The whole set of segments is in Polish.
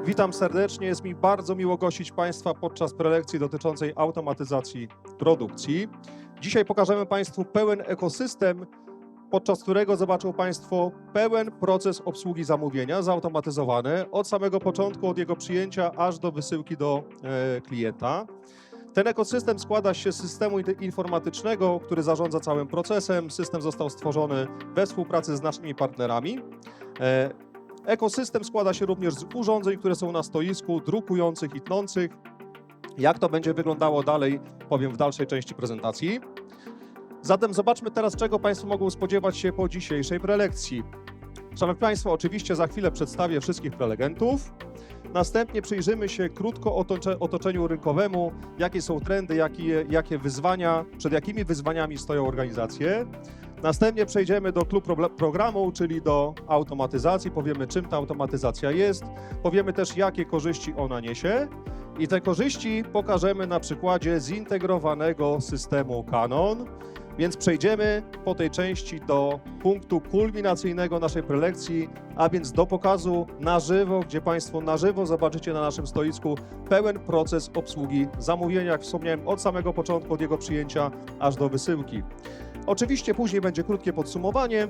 Witam serdecznie, jest mi bardzo miło gościć Państwa podczas prelekcji dotyczącej automatyzacji produkcji. Dzisiaj pokażemy Państwu pełen ekosystem, podczas którego zobaczą Państwo pełen proces obsługi zamówienia zautomatyzowany od samego początku, od jego przyjęcia aż do wysyłki do klienta. Ten ekosystem składa się z systemu informatycznego, który zarządza całym procesem. System został stworzony we współpracy z naszymi partnerami. Ekosystem składa się również z urządzeń, które są na stoisku, drukujących i tnących. Jak to będzie wyglądało dalej, powiem w dalszej części prezentacji. Zatem zobaczmy teraz, czego Państwo mogą spodziewać się po dzisiejszej prelekcji. Szanowni Państwo, oczywiście za chwilę przedstawię wszystkich prelegentów. Następnie przyjrzymy się krótko otoczeniu rynkowemu, jakie są trendy, jakie wyzwania, przed jakimi wyzwaniami stoją organizacje. Następnie przejdziemy do clou programu, czyli do automatyzacji. Powiemy, czym ta automatyzacja jest. Powiemy też, jakie korzyści ona niesie. I te korzyści pokażemy na przykładzie zintegrowanego systemu Canon. Więc przejdziemy po tej części do punktu kulminacyjnego naszej prelekcji, a więc do pokazu na żywo, gdzie Państwo na żywo zobaczycie na naszym stoisku pełen proces obsługi zamówienia, jak wspomniałem, od samego początku, od jego przyjęcia aż do wysyłki. Oczywiście później będzie krótkie podsumowanie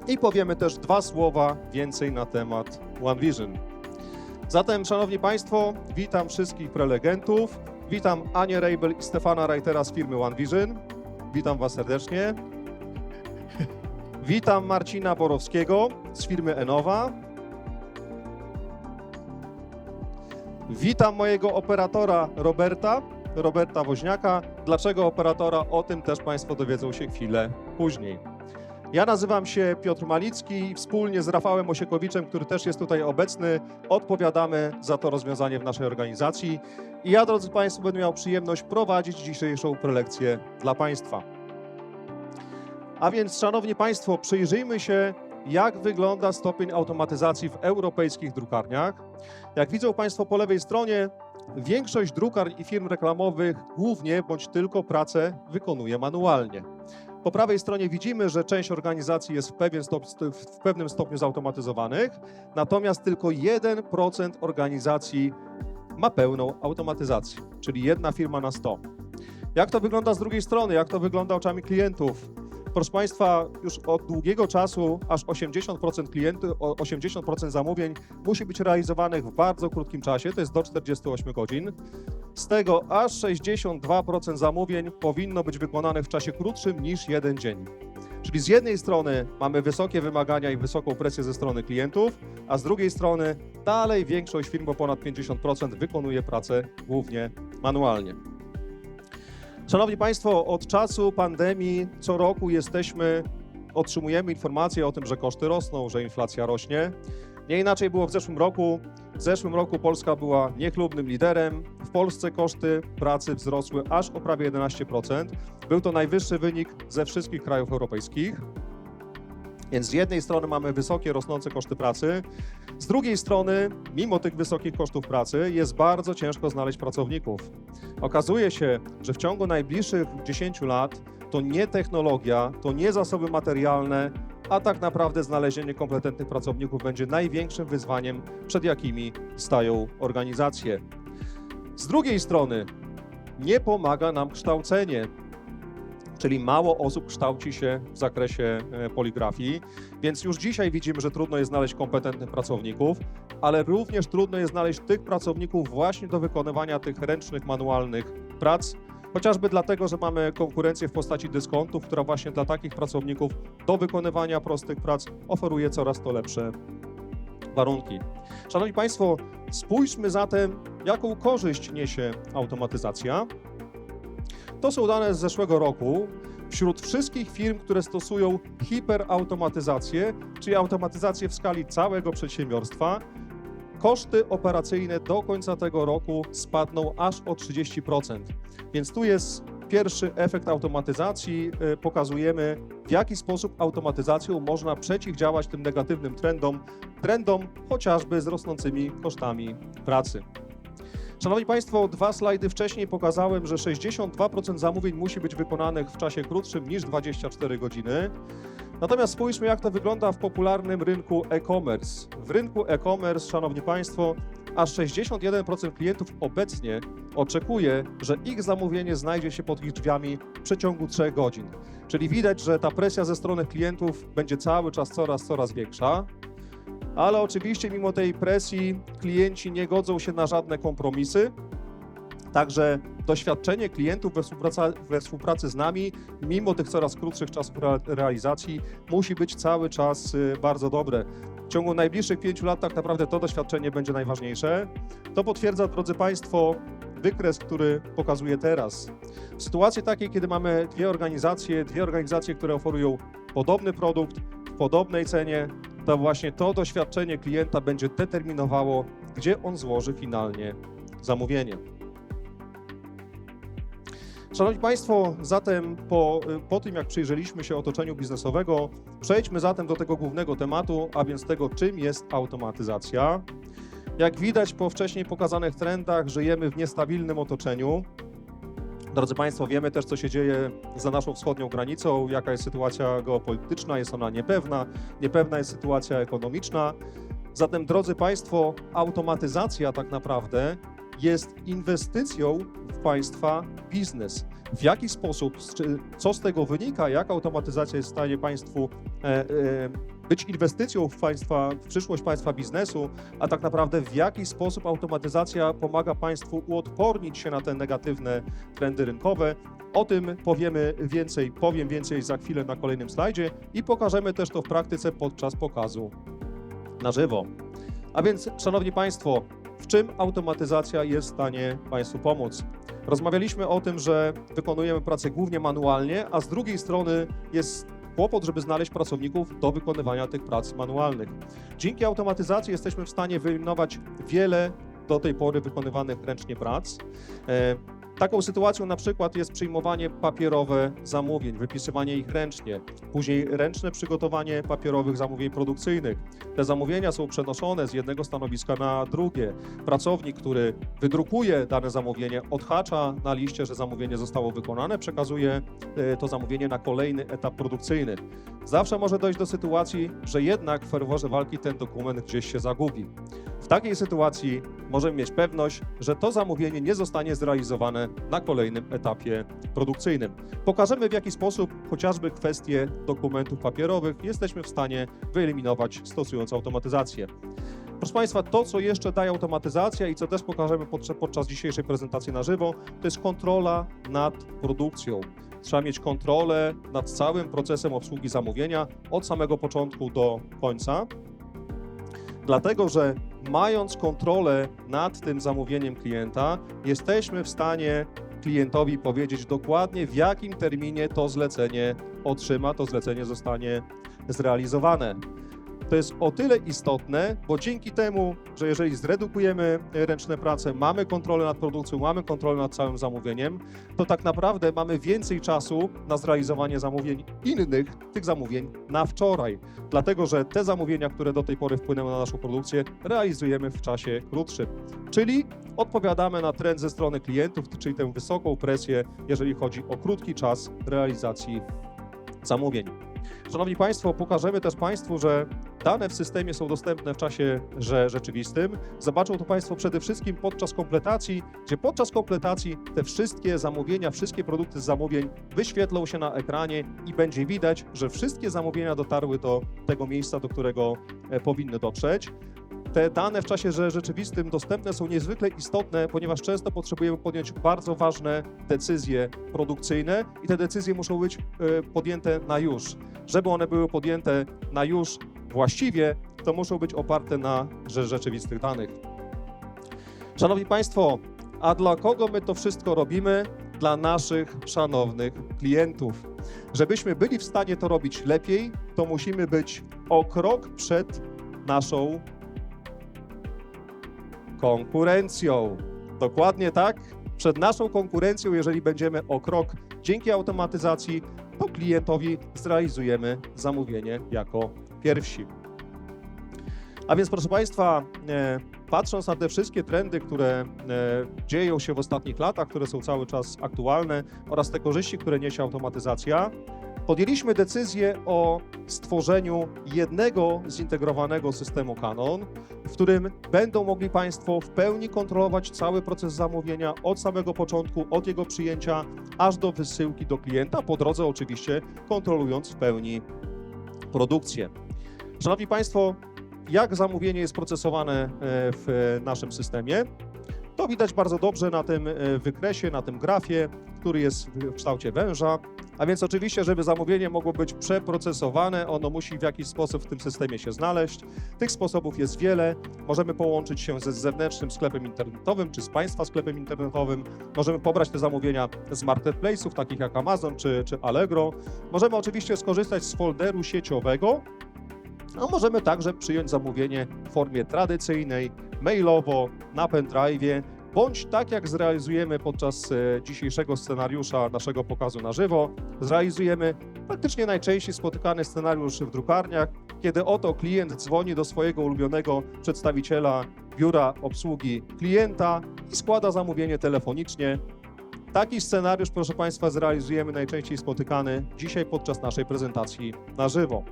i powiemy też 2 słowa więcej na temat OneVision. Zatem, Szanowni Państwo, witam wszystkich prelegentów. Witam Anię Rejbel i Stefana Reitera z firmy OneVision. Witam Was serdecznie. Witam Marcina Borowskiego z firmy Enowa. Witam mojego operatora Roberta Woźniaka. Dlaczego operatora? O tym też Państwo dowiedzą się chwilę później. Ja nazywam się Piotr Malicki i wspólnie z Rafałem Osiekowiczem, który też jest tutaj obecny, odpowiadamy za to rozwiązanie w naszej organizacji. I ja, drodzy Państwo, będę miał przyjemność prowadzić dzisiejszą prelekcję dla Państwa. A więc, Szanowni Państwo, przyjrzyjmy się, jak wygląda stopień automatyzacji w europejskich drukarniach. Jak widzą Państwo po lewej stronie, większość drukarni i firm reklamowych głównie bądź tylko pracę wykonuje manualnie. Po prawej stronie widzimy, że część organizacji jest w pewnym stopniu zautomatyzowanych, natomiast tylko 1% organizacji ma pełną automatyzację, czyli 1 firma na 100. Jak to wygląda z drugiej strony? Jak to wygląda oczami klientów? Proszę Państwa, już od długiego czasu aż 80% zamówień musi być realizowanych w bardzo krótkim czasie, to jest do 48 godzin. Z tego aż 62% zamówień powinno być wykonanych w czasie krótszym niż 1 dzień. Czyli z jednej strony mamy wysokie wymagania i wysoką presję ze strony klientów, a z drugiej strony dalej większość firm, bo ponad 50%, wykonuje pracę głównie manualnie. Szanowni Państwo, od czasu pandemii co roku otrzymujemy informacje o tym, że koszty rosną, że inflacja rośnie. Nie inaczej było w zeszłym roku. W zeszłym roku Polska była niechlubnym liderem. W Polsce koszty pracy wzrosły aż o prawie 11%. Był to najwyższy wynik ze wszystkich krajów europejskich. Więc z jednej strony mamy wysokie, rosnące koszty pracy, z drugiej strony, mimo tych wysokich kosztów pracy, jest bardzo ciężko znaleźć pracowników. Okazuje się, że w ciągu najbliższych 10 lat to nie technologia, to nie zasoby materialne, a tak naprawdę znalezienie kompetentnych pracowników będzie największym wyzwaniem, przed jakimi stają organizacje. Z drugiej strony, nie pomaga nam kształcenie. Czyli mało osób kształci się w zakresie poligrafii, więc już dzisiaj widzimy, że trudno jest znaleźć kompetentnych pracowników, ale również trudno jest znaleźć tych pracowników właśnie do wykonywania tych ręcznych, manualnych prac, chociażby dlatego, że mamy konkurencję w postaci dyskontów, która właśnie dla takich pracowników do wykonywania prostych prac oferuje coraz to lepsze warunki. Szanowni Państwo, spójrzmy zatem, jaką korzyść niesie automatyzacja. To są dane z zeszłego roku. Wśród wszystkich firm, które stosują hiperautomatyzację, czyli automatyzację w skali całego przedsiębiorstwa, koszty operacyjne do końca tego roku spadną aż o 30%. Więc tu jest pierwszy efekt automatyzacji. Pokazujemy, w jaki sposób automatyzacją można przeciwdziałać tym negatywnym trendom chociażby z rosnącymi kosztami pracy. Szanowni Państwo, 2 slajdy wcześniej pokazałem, że 62% zamówień musi być wykonanych w czasie krótszym niż 24 godziny. Natomiast spójrzmy, jak to wygląda w popularnym rynku e-commerce. W rynku e-commerce, Szanowni Państwo, aż 61% klientów obecnie oczekuje, że ich zamówienie znajdzie się pod ich drzwiami w przeciągu 3 godzin. Czyli widać, że ta presja ze strony klientów będzie cały czas coraz większa. Ale oczywiście mimo tej presji klienci nie godzą się na żadne kompromisy. Także doświadczenie klientów we współpracy z nami, mimo tych coraz krótszych czasów realizacji, musi być cały czas bardzo dobre. W ciągu najbliższych 5 lat tak naprawdę to doświadczenie będzie najważniejsze. To potwierdza, drodzy Państwo, wykres, który pokazuję teraz. W sytuacji takiej, kiedy mamy dwie organizacje, które oferują podobny produkt w podobnej cenie, to właśnie to doświadczenie klienta będzie determinowało, gdzie on złoży finalnie zamówienie. Szanowni Państwo, zatem po tym, jak przyjrzeliśmy się otoczeniu biznesowego, przejdźmy zatem do tego głównego tematu, a więc tego, czym jest automatyzacja. Jak widać po wcześniej pokazanych trendach, żyjemy w niestabilnym otoczeniu. Drodzy Państwo, wiemy też, co się dzieje za naszą wschodnią granicą, jaka jest sytuacja geopolityczna, jest ona niepewna jest sytuacja ekonomiczna. Zatem, drodzy Państwo, automatyzacja tak naprawdę jest inwestycją w Państwa biznes. W jaki sposób, co z tego wynika, jak automatyzacja jest w stanie Państwu być inwestycją w przyszłość Państwa biznesu, a tak naprawdę w jaki sposób automatyzacja pomaga Państwu uodpornić się na te negatywne trendy rynkowe. O tym powiem więcej za chwilę na kolejnym slajdzie i pokażemy też to w praktyce podczas pokazu na żywo. A więc, Szanowni Państwo, w czym automatyzacja jest w stanie Państwu pomóc? Rozmawialiśmy o tym, że wykonujemy pracę głównie manualnie, a z drugiej strony jest kłopot, żeby znaleźć pracowników do wykonywania tych prac manualnych. Dzięki automatyzacji jesteśmy w stanie wyeliminować wiele do tej pory wykonywanych ręcznie prac. Taką sytuacją na przykład jest przyjmowanie papierowe zamówień, wypisywanie ich ręcznie, później ręczne przygotowanie papierowych zamówień produkcyjnych. Te zamówienia są przenoszone z jednego stanowiska na drugie. Pracownik, który wydrukuje dane zamówienie, odhacza na liście, że zamówienie zostało wykonane, przekazuje to zamówienie na kolejny etap produkcyjny. Zawsze może dojść do sytuacji, że jednak w ferworze walki ten dokument gdzieś się zagubi. W takiej sytuacji możemy mieć pewność, że to zamówienie nie zostanie zrealizowane na kolejnym etapie produkcyjnym. Pokażemy, w jaki sposób chociażby kwestie dokumentów papierowych jesteśmy w stanie wyeliminować, stosując automatyzację. Proszę Państwa, to, co jeszcze daje automatyzacja i co też pokażemy podczas dzisiejszej prezentacji na żywo, to jest kontrola nad produkcją. Trzeba mieć kontrolę nad całym procesem obsługi zamówienia od samego początku do końca, dlatego że mając kontrolę nad tym zamówieniem klienta, jesteśmy w stanie klientowi powiedzieć dokładnie, w jakim terminie to zlecenie otrzyma, to zlecenie zostanie zrealizowane. To jest o tyle istotne, bo dzięki temu, że jeżeli zredukujemy ręczne prace, mamy kontrolę nad produkcją, mamy kontrolę nad całym zamówieniem, to tak naprawdę mamy więcej czasu na zrealizowanie zamówień innych, tych zamówień na wczoraj. Dlatego, że te zamówienia, które do tej pory wpłynęły na naszą produkcję, realizujemy w czasie krótszym. Czyli odpowiadamy na trend ze strony klientów, czyli tę wysoką presję, jeżeli chodzi o krótki czas realizacji zamówień. Szanowni Państwo, pokażemy też Państwu, że dane w systemie są dostępne w czasie rzeczywistym. Zobaczą to Państwo przede wszystkim podczas kompletacji, gdzie podczas kompletacji te wszystkie zamówienia, wszystkie produkty z zamówień wyświetlą się na ekranie i będzie widać, że wszystkie zamówienia dotarły do tego miejsca, do którego powinny dotrzeć. Te dane w czasie rzeczywistym dostępne są niezwykle istotne, ponieważ często potrzebujemy podjąć bardzo ważne decyzje produkcyjne i te decyzje muszą być podjęte na już. Żeby one były podjęte na już właściwie, to muszą być oparte na rzeczywistych danych. Szanowni Państwo, a dla kogo my to wszystko robimy? Dla naszych szanownych klientów. Żebyśmy byli w stanie to robić lepiej, to musimy być o krok przed naszą konkurencją. Dokładnie tak. Przed naszą konkurencją, jeżeli będziemy o krok dzięki automatyzacji, to klientowi zrealizujemy zamówienie jako pierwsi. A więc, proszę Państwa, patrząc na te wszystkie trendy, które dzieją się w ostatnich latach, które są cały czas aktualne oraz te korzyści, które niesie automatyzacja, Podjęliśmy decyzję o stworzeniu jednego zintegrowanego systemu Canon, w którym będą mogli Państwo w pełni kontrolować cały proces zamówienia od samego początku, od jego przyjęcia, aż do wysyłki do klienta, po drodze oczywiście kontrolując w pełni produkcję. Szanowni Państwo, jak zamówienie jest procesowane w naszym systemie? To widać bardzo dobrze na tym wykresie, na tym grafie, który jest w kształcie węża. A więc oczywiście, żeby zamówienie mogło być przeprocesowane, ono musi w jakiś sposób w tym systemie się znaleźć. Tych sposobów jest wiele. Możemy połączyć się ze zewnętrznym sklepem internetowym, czy z Państwa sklepem internetowym. Możemy pobrać te zamówienia z marketplace'ów, takich jak Amazon czy Allegro. Możemy oczywiście skorzystać z folderu sieciowego, a możemy także przyjąć zamówienie w formie tradycyjnej, mailowo, na pendrive'ie, bądź tak jak zrealizujemy podczas dzisiejszego scenariusza naszego pokazu na żywo, zrealizujemy praktycznie najczęściej spotykany scenariusz w drukarniach, kiedy oto klient dzwoni do swojego ulubionego przedstawiciela biura obsługi klienta i składa zamówienie telefonicznie. Taki scenariusz, proszę Państwa, zrealizujemy najczęściej spotykany dzisiaj podczas naszej prezentacji na żywo.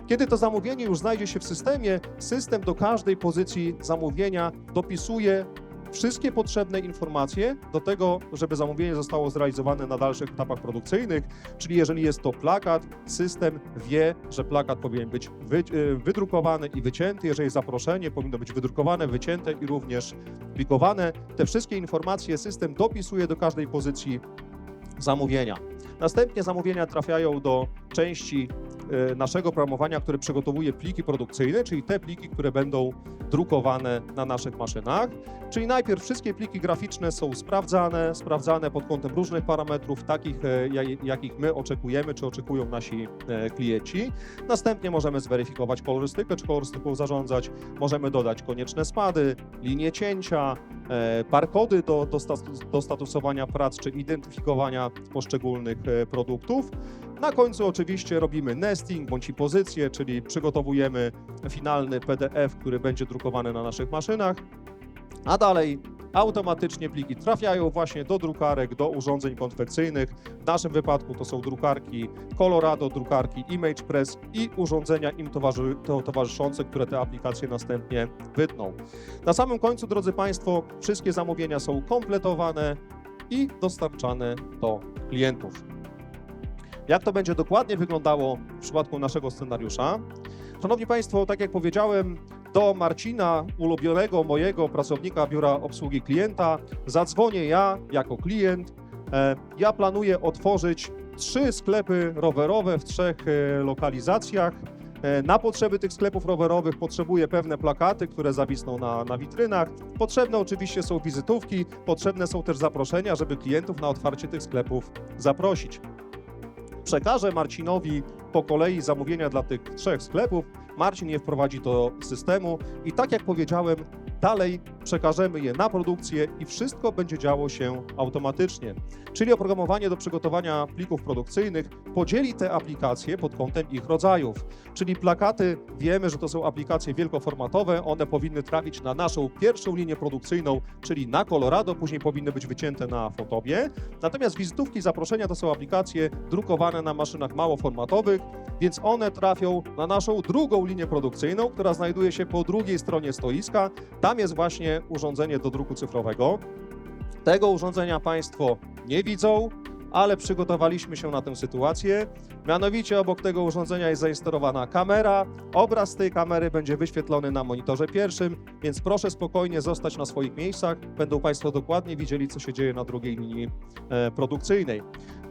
Kiedy to zamówienie już znajdzie się w systemie, system do każdej pozycji zamówienia dopisuje wszystkie potrzebne informacje do tego, żeby zamówienie zostało zrealizowane na dalszych etapach produkcyjnych, czyli jeżeli jest to plakat, system wie, że plakat powinien być wydrukowany i wycięty, jeżeli zaproszenie powinno być wydrukowane, wycięte i również plikowane. Te wszystkie informacje system dopisuje do każdej pozycji zamówienia. Następnie zamówienia trafiają do części naszego programowania, które przygotowuje pliki produkcyjne, czyli te pliki, które będą drukowane na naszych maszynach. Czyli najpierw wszystkie pliki graficzne są sprawdzane pod kątem różnych parametrów, takich jakich my oczekujemy, czy oczekują nasi klienci. Następnie możemy zweryfikować kolorystykę, czy kolorystyką zarządzać. Możemy dodać konieczne spady, linie cięcia, barkody do statusowania prac, czy identyfikowania poszczególnych produktów. Na końcu oczywiście robimy nesting bądź i pozycję, czyli przygotowujemy finalny PDF, który będzie drukowany na naszych maszynach, a dalej automatycznie pliki trafiają właśnie do drukarek, do urządzeń konfekcyjnych. W naszym wypadku to są drukarki Colorado, drukarki ImagePress i urządzenia im towarzyszące, które te aplikacje następnie wytną. Na samym końcu, drodzy Państwo, wszystkie zamówienia są kompletowane i dostarczane do klientów. Jak to będzie dokładnie wyglądało w przypadku naszego scenariusza? Szanowni Państwo, tak jak powiedziałem, do Marcina, ulubionego mojego pracownika biura obsługi klienta, zadzwonię ja jako klient. Ja planuję otworzyć 3 sklepy rowerowe w 3 lokalizacjach. Na potrzeby tych sklepów rowerowych potrzebuję pewne plakaty, które zawisną na witrynach. Potrzebne oczywiście są wizytówki, potrzebne są też zaproszenia, żeby klientów na otwarcie tych sklepów zaprosić. Przekażę Marcinowi po kolei zamówienia dla tych 3 sklepów. Marcin je wprowadzi do systemu i tak jak powiedziałem, dalej przekażemy je na produkcję i wszystko będzie działo się automatycznie. Czyli oprogramowanie do przygotowania plików produkcyjnych podzieli te aplikacje pod kątem ich rodzajów. Czyli plakaty, wiemy, że to są aplikacje wielkoformatowe, one powinny trafić na naszą pierwszą linię produkcyjną, czyli na Colorado, później powinny być wycięte na Fotobie. Natomiast wizytówki, zaproszenia to są aplikacje drukowane na maszynach małoformatowych, więc one trafią na naszą drugą linię produkcyjną, która znajduje się po drugiej stronie stoiska. Tam jest właśnie urządzenie do druku cyfrowego. Tego urządzenia Państwo nie widzą, ale przygotowaliśmy się na tę sytuację. Mianowicie obok tego urządzenia jest zainstalowana kamera. Obraz z tej kamery będzie wyświetlony na monitorze pierwszym, więc proszę spokojnie zostać na swoich miejscach. Będą Państwo dokładnie widzieli, co się dzieje na drugiej linii produkcyjnej.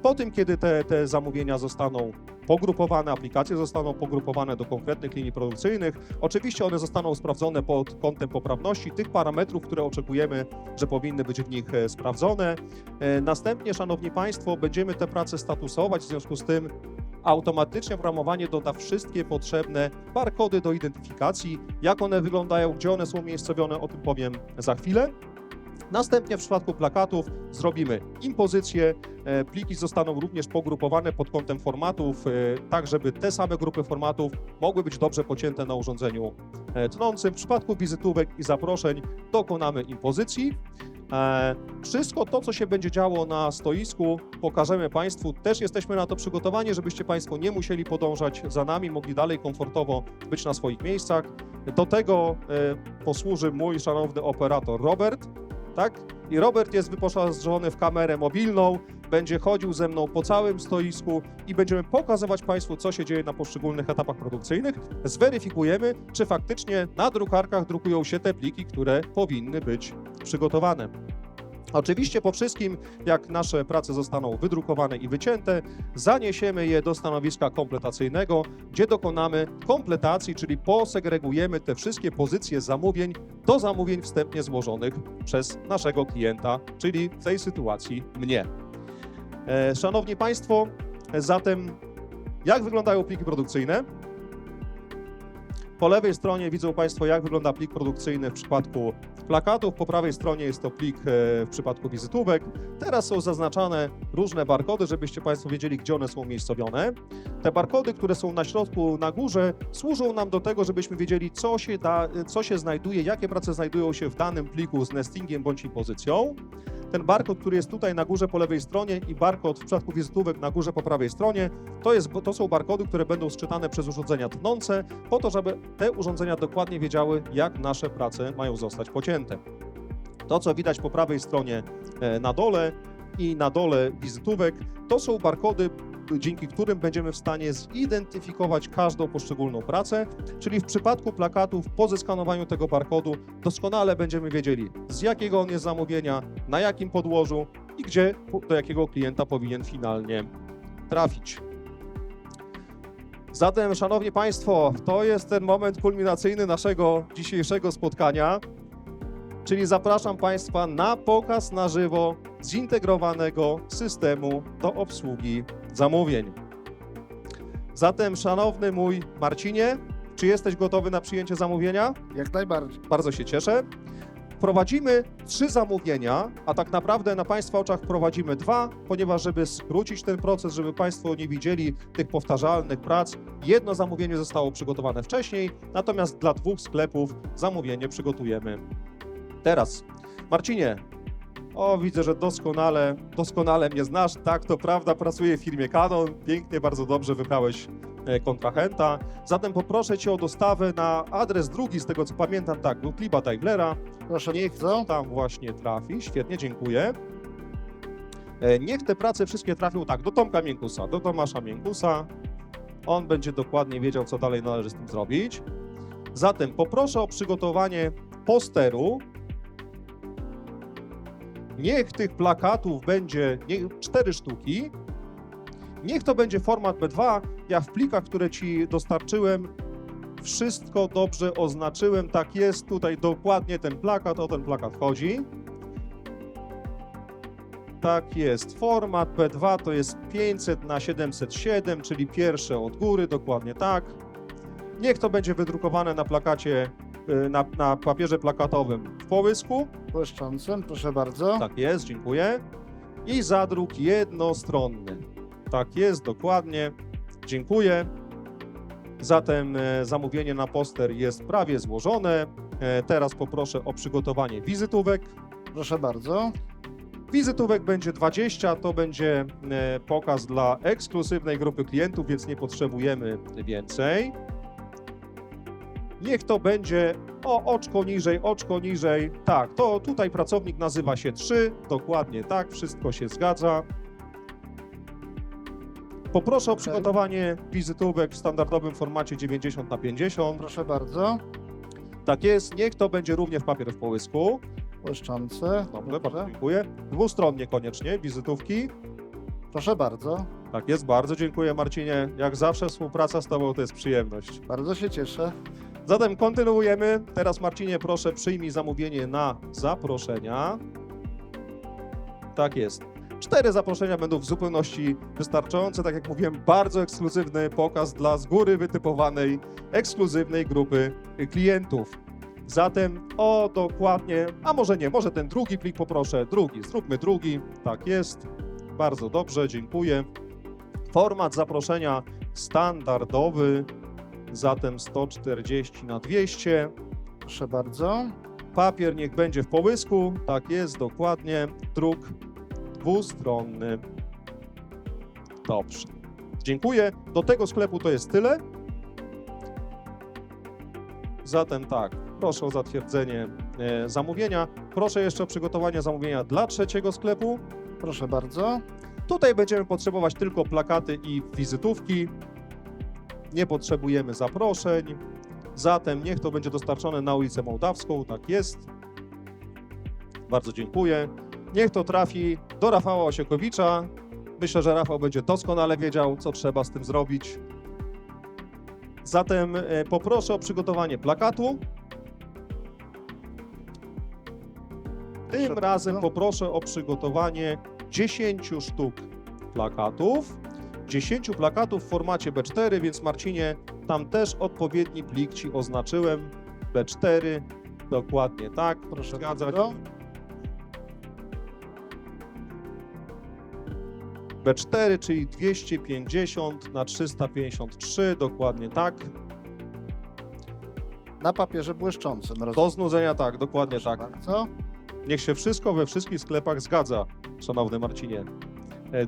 Po tym, kiedy te zamówienia zostaną pogrupowane, aplikacje zostaną pogrupowane do konkretnych linii produkcyjnych, oczywiście one zostaną sprawdzone pod kątem poprawności tych parametrów, które oczekujemy, że powinny być w nich sprawdzone. Następnie, Szanowni Państwo, będziemy te prace statusować, w związku z tym automatycznie oprogramowanie doda wszystkie potrzebne barkody do identyfikacji. Jak one wyglądają, gdzie one są umiejscowione, o tym powiem za chwilę. Następnie w przypadku plakatów zrobimy impozycję, pliki zostaną również pogrupowane pod kątem formatów, tak żeby te same grupy formatów mogły być dobrze pocięte na urządzeniu tnącym. W przypadku wizytówek i zaproszeń dokonamy impozycji Wszystko to, co się będzie działo na stoisku, pokażemy Państwu. Też jesteśmy na to przygotowani, żebyście Państwo nie musieli podążać za nami, mogli dalej komfortowo być na swoich miejscach. Do tego posłuży mój szanowny operator Robert, tak? I Robert jest wyposażony w kamerę mobilną, będzie chodził ze mną po całym stoisku i będziemy pokazywać Państwu, co się dzieje na poszczególnych etapach produkcyjnych. Zweryfikujemy, czy faktycznie na drukarkach drukują się te pliki, które powinny być przygotowane. Oczywiście po wszystkim, jak nasze prace zostaną wydrukowane i wycięte, zaniesiemy je do stanowiska kompletacyjnego, gdzie dokonamy kompletacji, czyli posegregujemy te wszystkie pozycje zamówień do zamówień wstępnie złożonych przez naszego klienta, czyli w tej sytuacji mnie. Szanowni Państwo, zatem jak wyglądają pliki produkcyjne? Po lewej stronie widzą Państwo, jak wygląda plik produkcyjny w przypadku plakatów. Po prawej stronie jest to plik w przypadku wizytówek. Teraz są zaznaczane różne barkody, żebyście Państwo wiedzieli, gdzie one są umiejscowione. Te barkody, które są na środku, na górze, służą nam do tego, żebyśmy wiedzieli, co się znajduje, jakie prace znajdują się w danym pliku z nestingiem bądź i pozycją. Ten barkod, który jest tutaj na górze po lewej stronie i barkod w przypadku wizytówek na górze po prawej stronie, to są barkody, które będą sczytane przez urządzenia tnące, po to, żeby te urządzenia dokładnie wiedziały, jak nasze prace mają zostać pocięte. To, co widać po prawej stronie na dole i na dole wizytówek, to są barkody, dzięki którym będziemy w stanie zidentyfikować każdą poszczególną pracę, czyli w przypadku plakatów po zeskanowaniu tego barkodu doskonale będziemy wiedzieli, z jakiego on jest zamówienia, na jakim podłożu i gdzie do jakiego klienta powinien finalnie trafić. Zatem, Szanowni Państwo, to jest ten moment kulminacyjny naszego dzisiejszego spotkania, czyli zapraszam Państwa na pokaz na żywo zintegrowanego systemu do obsługi zamówień. Zatem, szanowny mój Marcinie, czy jesteś gotowy na przyjęcie zamówienia? Jak najbardziej. Bardzo się cieszę. Prowadzimy 3 zamówienia, a tak naprawdę na Państwa oczach prowadzimy 2, ponieważ żeby skrócić ten proces, żeby Państwo nie widzieli tych powtarzalnych prac, jedno zamówienie zostało przygotowane wcześniej, natomiast dla 2 sklepów zamówienie przygotujemy teraz. Marcinie, widzę, że doskonale mnie znasz. Tak, to prawda, pracuję w firmie Canon. Pięknie, bardzo dobrze wybrałeś kontrahenta. Zatem poproszę Cię o dostawę na adres drugi, z tego co pamiętam, tak, był Kliba Teiglera. Proszę Niech bardzo. tam właśnie trafi. Świetnie, dziękuję. Niech te prace wszystkie trafią tak, do Tomka Miękusa, do Tomasza Miękusa. On będzie dokładnie wiedział, co dalej należy z tym zrobić. Zatem poproszę o przygotowanie posteru. Niech tych plakatów będzie 4 sztuki. Niech to będzie format B2. Ja w plikach, które Ci dostarczyłem, wszystko dobrze oznaczyłem. Tak jest, tutaj dokładnie ten plakat, o ten plakat chodzi. Tak jest, format B2 to jest 500 na 707, czyli pierwsze od góry, dokładnie tak. Niech to będzie wydrukowane na plakacie, na papierze plakatowym w połysku. Błyszczącym, proszę bardzo. Tak jest, dziękuję. I zadruk jednostronny. Tak jest, dokładnie. Dziękuję. Zatem zamówienie na poster jest prawie złożone. Teraz poproszę o przygotowanie wizytówek. Proszę bardzo. Wizytówek będzie 20, to będzie pokaz dla ekskluzywnej grupy klientów, więc nie potrzebujemy więcej. Niech to będzie oczko niżej. Tak, to tutaj pracownik nazywa się 3, dokładnie tak, wszystko się zgadza. Poproszę o przygotowanie wizytówek w standardowym formacie 90 na 50. Proszę bardzo. Tak jest, niech to będzie również papier w połysku. Błyszczące. Dobrze, bardzo dziękuję. Dwustronnie koniecznie, wizytówki. Proszę bardzo. Tak jest, bardzo dziękuję Marcinie. Jak zawsze współpraca z Tobą to jest przyjemność. Bardzo się cieszę. Zatem kontynuujemy. Teraz Marcinie, proszę przyjmij zamówienie na zaproszenia. Tak jest. 4 zaproszenia będą w zupełności wystarczające. Tak jak mówiłem, bardzo ekskluzywny pokaz dla z góry wytypowanej, ekskluzywnej grupy klientów. Zatem dokładnie, a może nie, może ten drugi plik poproszę, zróbmy drugi. Tak jest. Bardzo dobrze, dziękuję. Format zaproszenia standardowy, zatem 140 na 200. Proszę bardzo. Papier niech będzie w połysku. Tak jest, dokładnie. Druk dwustronny. Dobrze. Dziękuję. Do tego sklepu to jest tyle. Zatem tak, proszę o zatwierdzenie zamówienia. Proszę jeszcze o przygotowanie zamówienia dla trzeciego sklepu. Proszę bardzo. Tutaj będziemy potrzebować tylko plakaty i wizytówki. Nie potrzebujemy zaproszeń. Zatem niech to będzie dostarczone na ulicę Mołdawską. Tak jest. Bardzo dziękuję. Niech to trafi do Rafała Osiekowicza. Myślę, że Rafał będzie doskonale wiedział, co trzeba z tym zrobić. Zatem poproszę o przygotowanie plakatu. Tym Proszę razem bardzo. poproszę o przygotowanie 10 sztuk plakatów. 10 plakatów w formacie B4, więc Marcinie, tam też odpowiedni plik Ci oznaczyłem. B4, dokładnie tak. Proszę Zgadza bardzo. się. B4, czyli 250 na 353, dokładnie tak. Na papierze błyszczącym. Do znudzenia tak, dokładnie tak. Bardzo. Niech się wszystko we wszystkich sklepach zgadza, szanowny Marcinie.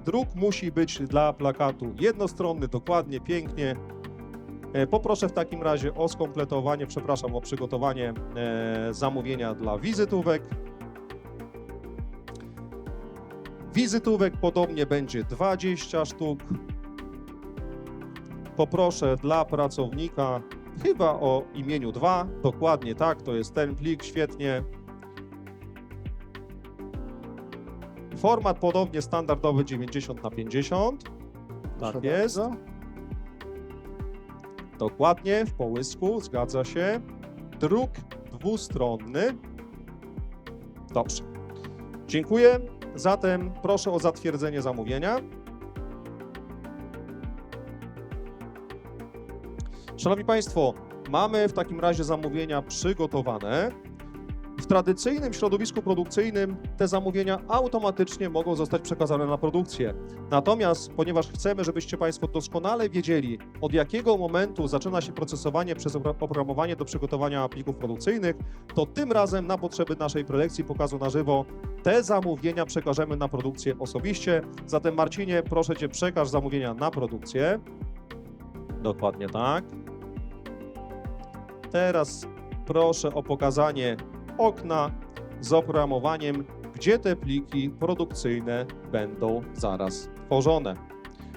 Druk musi być dla plakatu jednostronny, dokładnie, pięknie. Poproszę w takim razie o skompletowanie, przepraszam, o przygotowanie zamówienia dla wizytówek. Wizytówek podobnie będzie 20 sztuk. Poproszę dla pracownika chyba o imieniu 2, dokładnie tak, to jest ten plik, świetnie. Format podobnie standardowy 90 na 50. Tak Proszę jest. bardzo. Dokładnie, w połysku, zgadza się. Druk dwustronny. Dobrze. Dziękuję. Zatem proszę o zatwierdzenie zamówienia. Szanowni Państwo, mamy w takim razie zamówienia przygotowane. W tradycyjnym środowisku produkcyjnym te zamówienia automatycznie mogą zostać przekazane na produkcję. Natomiast, ponieważ chcemy, żebyście Państwo doskonale wiedzieli, od jakiego momentu zaczyna się procesowanie przez oprogramowanie do przygotowania plików produkcyjnych, to tym razem na potrzeby naszej prelekcji pokazu na żywo te zamówienia przekażemy na produkcję osobiście. Zatem Marcinie, proszę Cię, przekaż zamówienia na produkcję. Dokładnie tak. Teraz proszę o pokazanie okna z oprogramowaniem, gdzie te pliki produkcyjne będą zaraz tworzone.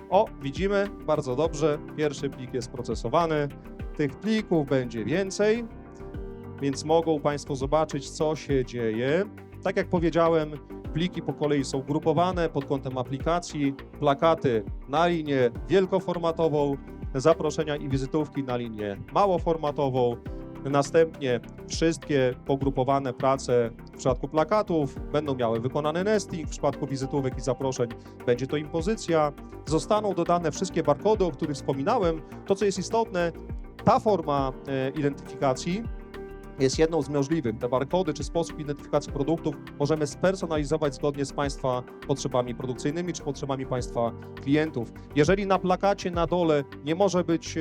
O, widzimy, bardzo dobrze, pierwszy plik jest procesowany. Tych plików będzie więcej, więc mogą Państwo zobaczyć, co się dzieje. Tak jak powiedziałem, pliki po kolei są grupowane pod kątem aplikacji, plakaty na linię wielkoformatową, zaproszenia i wizytówki na linię małoformatową. Następnie wszystkie pogrupowane prace w przypadku plakatów będą miały wykonany nesting, w przypadku wizytówek i zaproszeń będzie to impozycja. Zostaną dodane wszystkie barkody, o których wspominałem. To, co jest istotne, ta forma identyfikacji jest jedną z możliwych. Te barkody czy sposób identyfikacji produktów możemy spersonalizować zgodnie z Państwa potrzebami produkcyjnymi czy potrzebami Państwa klientów. Jeżeli na plakacie na dole nie może być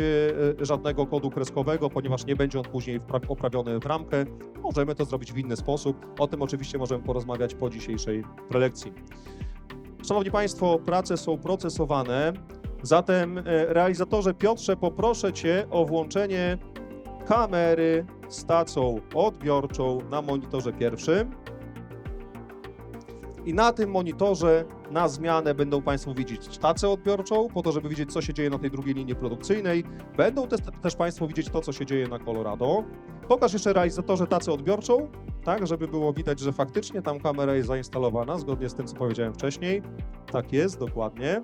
żadnego kodu kreskowego, ponieważ nie będzie on później oprawiony w ramkę, możemy to zrobić w inny sposób. O tym oczywiście możemy porozmawiać po dzisiejszej prelekcji. Szanowni Państwo, prace są procesowane, zatem realizatorze Piotrze, poproszę Cię o włączenie kamery z tacą odbiorczą na monitorze pierwszym. I na tym monitorze na zmianę będą Państwo widzieć tacę odbiorczą, po to, żeby widzieć, co się dzieje na tej drugiej linii produkcyjnej. Będą też Państwo widzieć to, co się dzieje na Colorado. Pokaż jeszcze realizatorze tacę odbiorczą, tak, żeby było widać, że faktycznie tam kamera jest zainstalowana, zgodnie z tym, co powiedziałem wcześniej. Tak jest, dokładnie.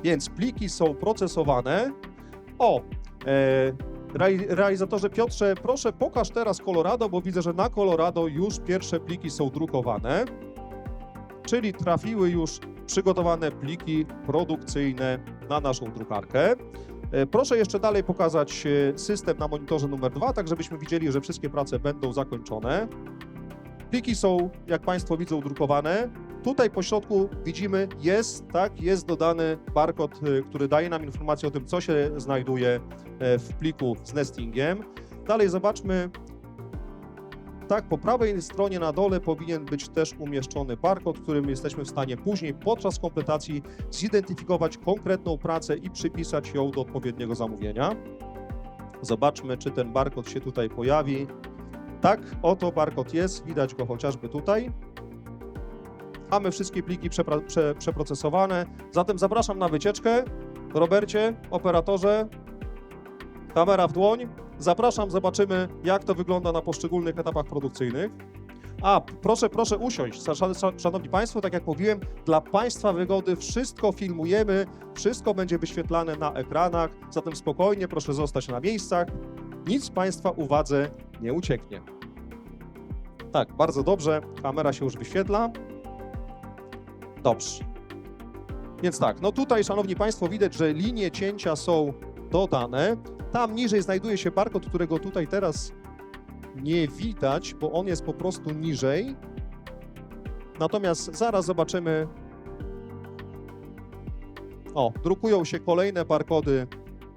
Więc pliki są procesowane. O, realizatorze Piotrze, proszę pokaż teraz Colorado, bo widzę, że na Colorado już pierwsze pliki są drukowane, czyli trafiły już przygotowane pliki produkcyjne na naszą drukarkę. Proszę jeszcze dalej pokazać system na monitorze numer 2, tak żebyśmy widzieli, że wszystkie prace będą zakończone. Pliki są, jak Państwo widzą, drukowane. Tutaj po środku widzimy, jest dodany barkod, który daje nam informację o tym, co się znajduje w pliku z nestingiem. Dalej zobaczmy, tak, po prawej stronie na dole powinien być też umieszczony barkod, którym jesteśmy w stanie później podczas kompletacji zidentyfikować konkretną pracę i przypisać ją do odpowiedniego zamówienia. Zobaczmy, czy ten barkod się tutaj pojawi. Tak, oto barkod jest, widać go chociażby tutaj. Mamy wszystkie pliki przeprocesowane, zatem zapraszam na wycieczkę. Robercie, operatorze, kamera w dłoń. Zapraszam, zobaczymy, jak to wygląda na poszczególnych etapach produkcyjnych. Proszę usiąść. Szanowni Państwo, tak jak mówiłem, dla Państwa wygody wszystko filmujemy, wszystko będzie wyświetlane na ekranach, zatem spokojnie proszę zostać na miejscach. Nic Państwa uwadze nie ucieknie. Tak, bardzo dobrze, kamera się już wyświetla. Dobrze. Więc tak, no tutaj, Szanowni Państwo, widać, że linie cięcia są dodane. Tam niżej znajduje się barkod, którego tutaj teraz nie widać, bo on jest po prostu niżej. Natomiast zaraz zobaczymy. O, drukują się kolejne barkody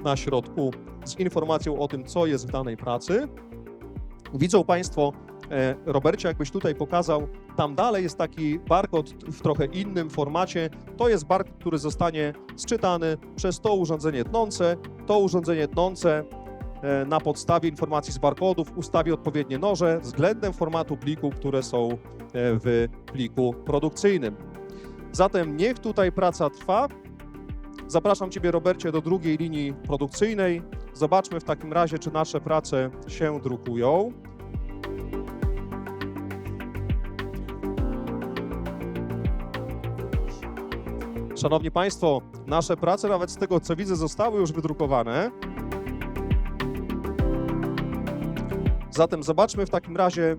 na środku z informacją o tym, co jest w danej pracy. Widzą Państwo, Robercie, jakbyś tutaj pokazał, tam dalej jest taki barkod w trochę innym formacie. To jest barkod, który zostanie sczytany przez to urządzenie tnące. To urządzenie tnące na podstawie informacji z barkodów ustawi odpowiednie noże względem formatu pliku, które są w pliku produkcyjnym. Zatem niech tutaj praca trwa. Zapraszam Ciebie, Robercie, do drugiej linii produkcyjnej. Zobaczmy w takim razie, czy nasze prace się drukują. Szanowni Państwo, nasze prace, nawet z tego co widzę, zostały już wydrukowane. Zatem zobaczmy w takim razie,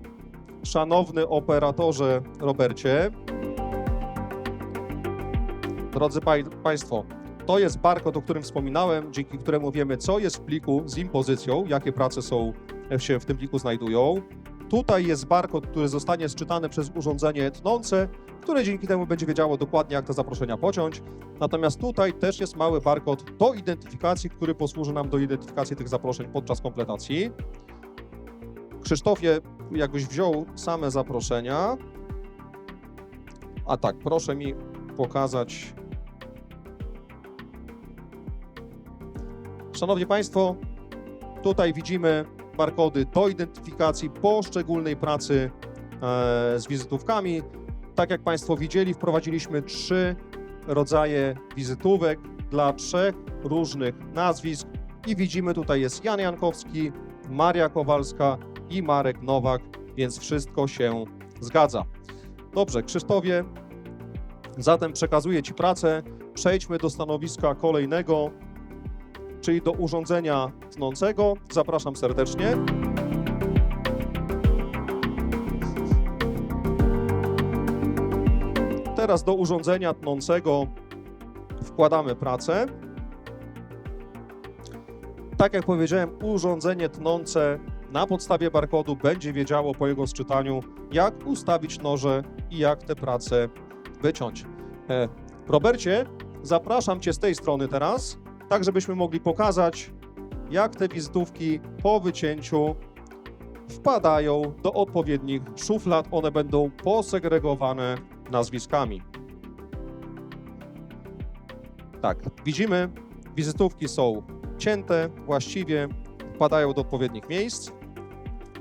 szanowny operatorze Robercie. Drodzy Państwo, to jest barkod, o którym wspominałem, dzięki któremu wiemy, co jest w pliku z impozycją, jakie prace się w tym pliku znajdują. Tutaj jest barkod, który zostanie sczytany przez urządzenie tnące, które dzięki temu będzie wiedziało dokładnie, jak te zaproszenia pociąć. Natomiast tutaj też jest mały barkod do identyfikacji, który posłuży nam do identyfikacji tych zaproszeń podczas kompletacji. Krzysztofie, jakbyś wziął same zaproszenia. A tak, proszę mi pokazać. Szanowni Państwo, tutaj widzimy barkody do identyfikacji poszczególnej pracy z wizytówkami. Tak jak Państwo widzieli, wprowadziliśmy 3 rodzaje wizytówek dla 3 różnych nazwisk i widzimy, tutaj jest Jan Jankowski, Maria Kowalska i Marek Nowak, więc wszystko się zgadza. Dobrze, Krzysztofie, zatem przekazuję Ci pracę. Przejdźmy do stanowiska kolejnego, czyli do urządzenia tnącego. Zapraszam serdecznie. Teraz do urządzenia tnącego wkładamy pracę. Tak jak powiedziałem, urządzenie tnące na podstawie barkodu będzie wiedziało po jego sczytaniu, jak ustawić noże i jak te prace wyciąć. Robercie, zapraszam Cię z tej strony teraz, tak żebyśmy mogli pokazać, jak te wizytówki po wycięciu wpadają do odpowiednich szuflad. One będą posegregowane nazwiskami. Tak, widzimy, wizytówki są cięte, właściwie wpadają do odpowiednich miejsc.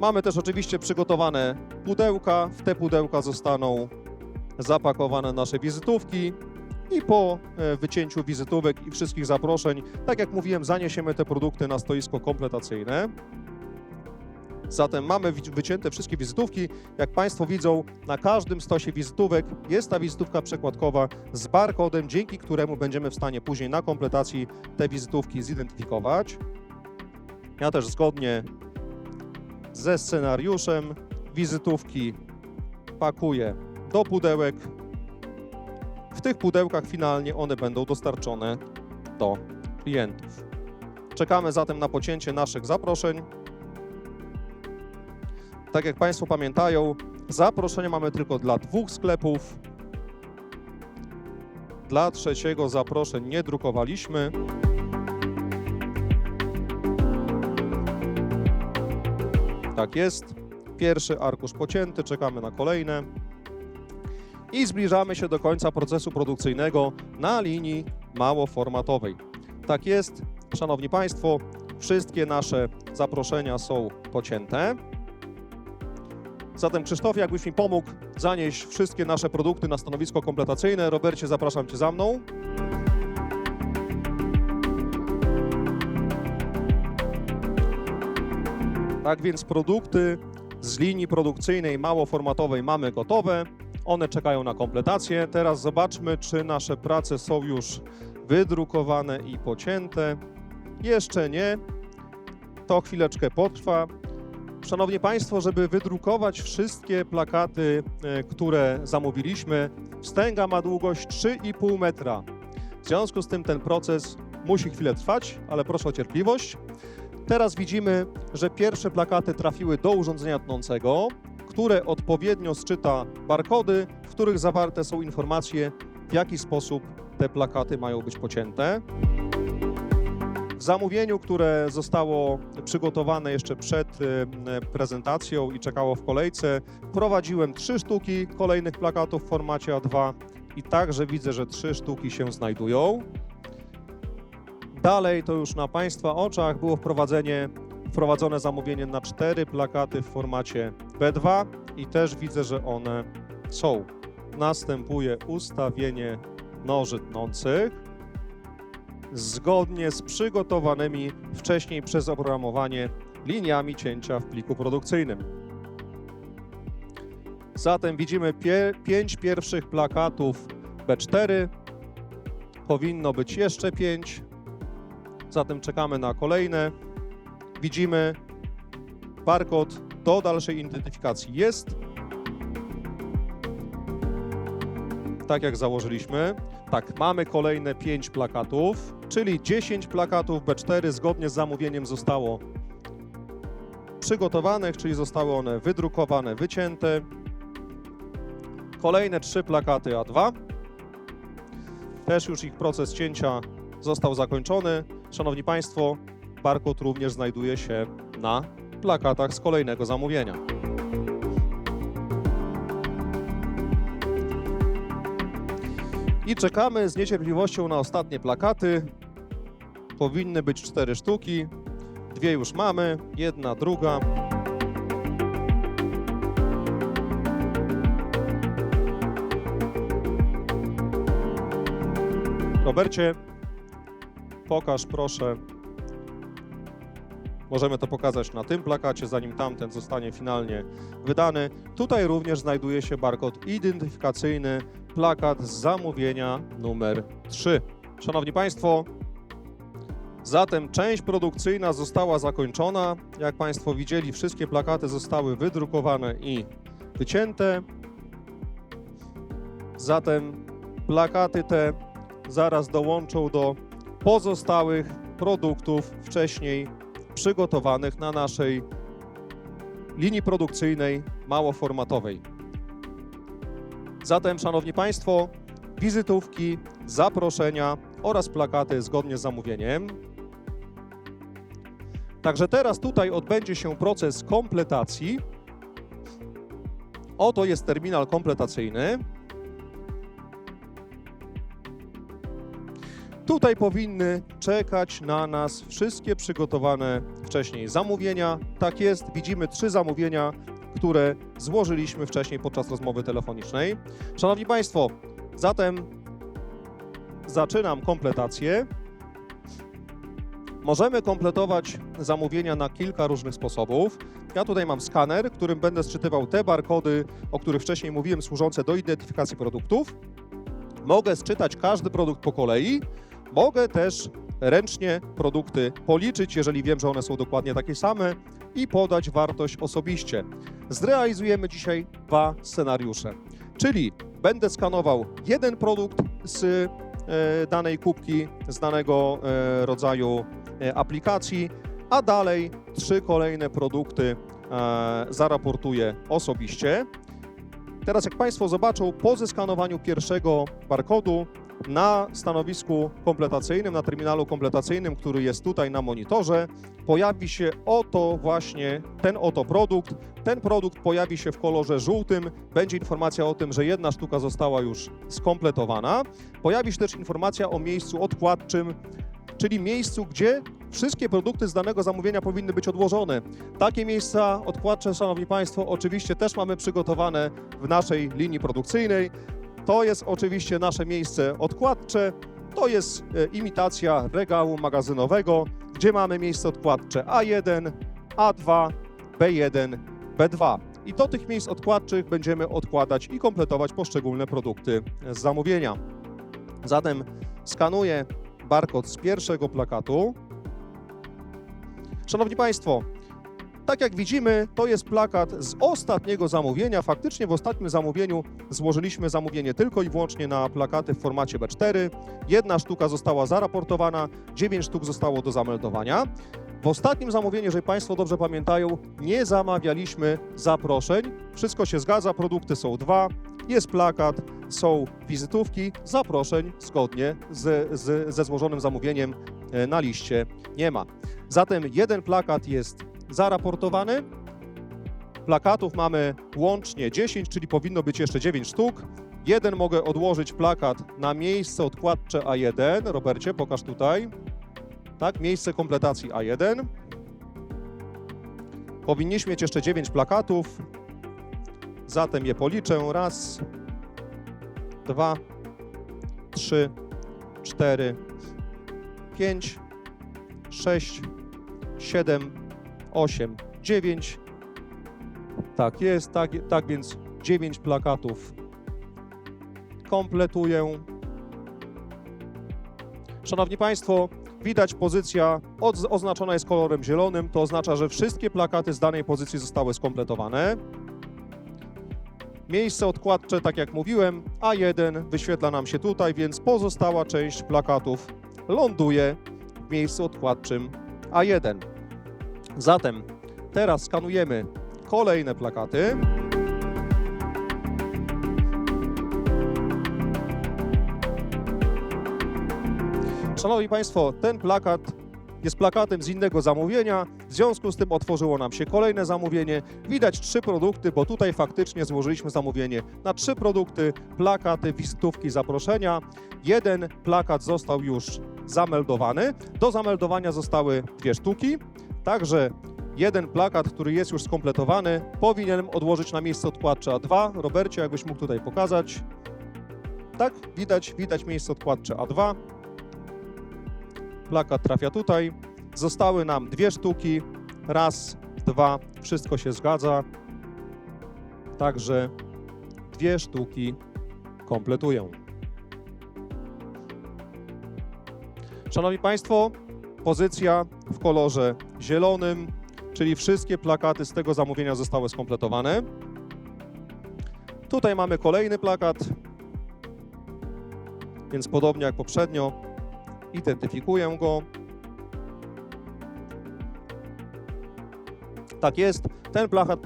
Mamy też oczywiście przygotowane pudełka. W te pudełka zostaną zapakowane nasze wizytówki i po wycięciu wizytówek i wszystkich zaproszeń, tak jak mówiłem, zaniesiemy te produkty na stoisko kompletacyjne. Zatem mamy wycięte wszystkie wizytówki. Jak Państwo widzą, na każdym stosie wizytówek jest ta wizytówka przekładkowa z barkodem, dzięki któremu będziemy w stanie później na kompletacji te wizytówki zidentyfikować. Ja też zgodnie ze scenariuszem wizytówki pakuję do pudełek. W tych pudełkach finalnie one będą dostarczone do klientów. Czekamy zatem na pocięcie naszych zaproszeń. Tak jak Państwo pamiętają, zaproszenia mamy tylko dla 2 sklepów. Dla 3. zaproszeń nie drukowaliśmy. Tak jest. Pierwszy arkusz pocięty, czekamy na kolejne. I zbliżamy się do końca procesu produkcyjnego na linii małoformatowej. Tak jest, Szanowni Państwo, wszystkie nasze zaproszenia są pocięte. Zatem Krzysztofie, jakbyś mi pomógł zanieść wszystkie nasze produkty na stanowisko kompletacyjne. Robercie, zapraszam Cię za mną. Tak więc produkty z linii produkcyjnej małoformatowej mamy gotowe. One czekają na kompletację. Teraz zobaczmy, czy nasze prace są już wydrukowane i pocięte. Jeszcze nie. To chwileczkę potrwa. Szanowni Państwo, żeby wydrukować wszystkie plakaty, które zamówiliśmy, wstęga ma długość 3,5 metra. W związku z tym ten proces musi chwilę trwać, ale proszę o cierpliwość. Teraz widzimy, że pierwsze plakaty trafiły do urządzenia tnącego, które odpowiednio sczyta barkody, w których zawarte są informacje, w jaki sposób te plakaty mają być pocięte. W zamówieniu, które zostało przygotowane jeszcze przed prezentacją i czekało w kolejce, wprowadziłem 3 sztuki kolejnych plakatów w formacie A2 i także widzę, że 3 sztuki się znajdują. Dalej to już na Państwa oczach było wprowadzone zamówienie na 4 plakaty w formacie B2 i też widzę, że one są. Następuje ustawienie noży tnących zgodnie z przygotowanymi wcześniej przez oprogramowanie liniami cięcia w pliku produkcyjnym. Zatem widzimy 5 pierwszych plakatów B4. Powinno być jeszcze 5. Zatem czekamy na kolejne. Widzimy, barkod do dalszej identyfikacji jest. Tak jak założyliśmy. Tak, mamy kolejne 5 plakatów, czyli 10 plakatów B4 zgodnie z zamówieniem zostało przygotowanych, czyli zostały one wydrukowane, wycięte. Kolejne 3 plakaty A2. Też już ich proces cięcia został zakończony. Szanowni Państwo, barkod również znajduje się na plakatach z kolejnego zamówienia. I czekamy z niecierpliwością na ostatnie plakaty. Powinny być 4 sztuki. 2 już mamy, 1, druga. Robercie, pokaż proszę. Możemy to pokazać na tym plakacie, zanim tamten zostanie finalnie wydany. Tutaj również znajduje się barkod identyfikacyjny, plakat z zamówienia numer 3. Szanowni Państwo, zatem część produkcyjna została zakończona. Jak Państwo widzieli, wszystkie plakaty zostały wydrukowane i wycięte. Zatem plakaty te zaraz dołączą do pozostałych produktów wcześniej przygotowanych na naszej linii produkcyjnej małoformatowej. Zatem, Szanowni Państwo, wizytówki, zaproszenia oraz plakaty zgodnie z zamówieniem. Także teraz tutaj odbędzie się proces kompletacji. Oto jest terminal kompletacyjny. Tutaj powinny czekać na nas wszystkie przygotowane wcześniej zamówienia. Tak jest, widzimy 3 zamówienia, które złożyliśmy wcześniej podczas rozmowy telefonicznej. Szanowni Państwo, zatem zaczynam kompletację. Możemy kompletować zamówienia na kilka różnych sposobów. Ja tutaj mam skaner, którym będę sczytywał te barkody, o których wcześniej mówiłem, służące do identyfikacji produktów. Mogę sczytać każdy produkt po kolei. Mogę też ręcznie produkty policzyć, jeżeli wiem, że one są dokładnie takie same i podać wartość osobiście. Zrealizujemy dzisiaj 2 scenariusze, czyli będę skanował jeden produkt z danej kubki, z danego rodzaju aplikacji, a dalej 3 kolejne produkty zaraportuję osobiście. Teraz jak Państwo zobaczą, po zeskanowaniu pierwszego barkodu na stanowisku kompletacyjnym, na terminalu kompletacyjnym, który jest tutaj na monitorze, pojawi się oto właśnie ten oto produkt. Ten produkt pojawi się w kolorze żółtym, będzie informacja o tym, że jedna sztuka została już skompletowana. Pojawi się też informacja o miejscu odkładczym, czyli miejscu, gdzie wszystkie produkty z danego zamówienia powinny być odłożone. Takie miejsca odkładcze, Szanowni Państwo, oczywiście też mamy przygotowane w naszej linii produkcyjnej. To jest oczywiście nasze miejsce odkładcze, to jest imitacja regału magazynowego, gdzie mamy miejsce odkładcze A1, A2, B1, B2. I do tych miejsc odkładczych będziemy odkładać i kompletować poszczególne produkty z zamówienia. Zatem skanuję barkod z pierwszego plakatu. Szanowni Państwo, tak jak widzimy, to jest plakat z ostatniego zamówienia. Faktycznie w ostatnim zamówieniu złożyliśmy zamówienie tylko i wyłącznie na plakaty w formacie B4. Jedna sztuka została zaraportowana, 9 sztuk zostało do zameldowania. W ostatnim zamówieniu, jeżeli Państwo dobrze pamiętają, nie zamawialiśmy zaproszeń. Wszystko się zgadza, produkty są dwa, jest plakat, są wizytówki, zaproszeń zgodnie ze złożonym zamówieniem na liście nie ma. Zatem jeden plakat jest zaraportowany. Plakatów mamy łącznie 10, czyli powinno być jeszcze 9 sztuk. Jeden mogę odłożyć plakat na miejsce odkładcze A1. Robercie, pokaż tutaj. Tak, miejsce kompletacji A1. Powinniśmy mieć jeszcze 9 plakatów. Zatem je policzę. Raz, 2, 3, 4, 5, 6, 7, 8, 9. Tak jest, tak więc 9 plakatów kompletuję. Szanowni Państwo, widać pozycja oznaczona jest kolorem zielonym, to oznacza, że wszystkie plakaty z danej pozycji zostały skompletowane. Miejsce odkładcze, tak jak mówiłem, A1 wyświetla nam się tutaj, więc pozostała część plakatów ląduje w miejscu odkładczym A1. Zatem teraz skanujemy kolejne plakaty. Szanowni Państwo, ten plakat jest plakatem z innego zamówienia, w związku z tym otworzyło nam się kolejne zamówienie. Widać 3 produkty, bo tutaj faktycznie złożyliśmy zamówienie na 3 produkty, plakaty, wizytówki, zaproszenia. Jeden plakat został już zameldowany, do zameldowania zostały 2 sztuki, także jeden plakat, który jest już skompletowany, powinienem odłożyć na miejsce odkładcze A2. Robercie, jakbyś mógł tutaj pokazać. Tak, widać miejsce odkładcze A2. Plakat trafia tutaj. Zostały nam 2 sztuki. Raz, 2, wszystko się zgadza. Także 2 sztuki kompletują. Szanowni Państwo, pozycja w kolorze zielonym, czyli wszystkie plakaty z tego zamówienia zostały skompletowane. Tutaj mamy kolejny plakat, więc podobnie jak poprzednio, identyfikuję go. Tak jest, ten plakat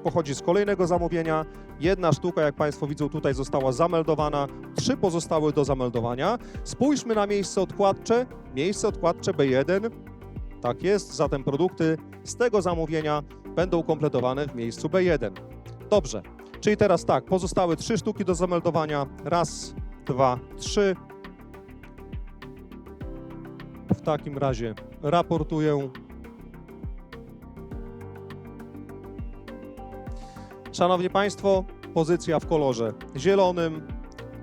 pochodzi z kolejnego zamówienia. Jedna sztuka, jak Państwo widzą, tutaj została zameldowana, 3 pozostały do zameldowania. Spójrzmy na miejsce odkładcze B1. Tak jest, zatem produkty z tego zamówienia będą kompletowane w miejscu B1. Dobrze, czyli teraz tak, pozostałe 3 sztuki do zameldowania. Raz, 2, 3. W takim razie raportuję. Szanowni Państwo, pozycja w kolorze zielonym,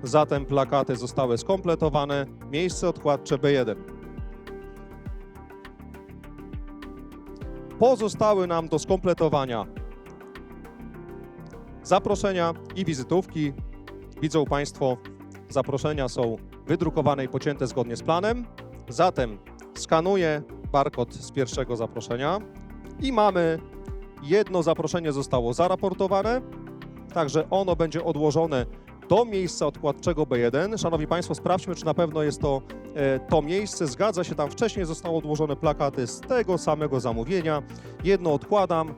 zatem plakaty zostały skompletowane, miejsce odkładcze B1. Pozostały nam do skompletowania zaproszenia i wizytówki. Widzą Państwo, zaproszenia są wydrukowane i pocięte zgodnie z planem. Zatem skanuję barkod z pierwszego zaproszenia i mamy jedno zaproszenie zostało zaraportowane, także ono będzie odłożone do miejsca odkładczego B1. Szanowni Państwo, sprawdźmy, czy na pewno jest to miejsce. Zgadza się, tam wcześniej zostały odłożone plakaty z tego samego zamówienia. Jedno odkładam,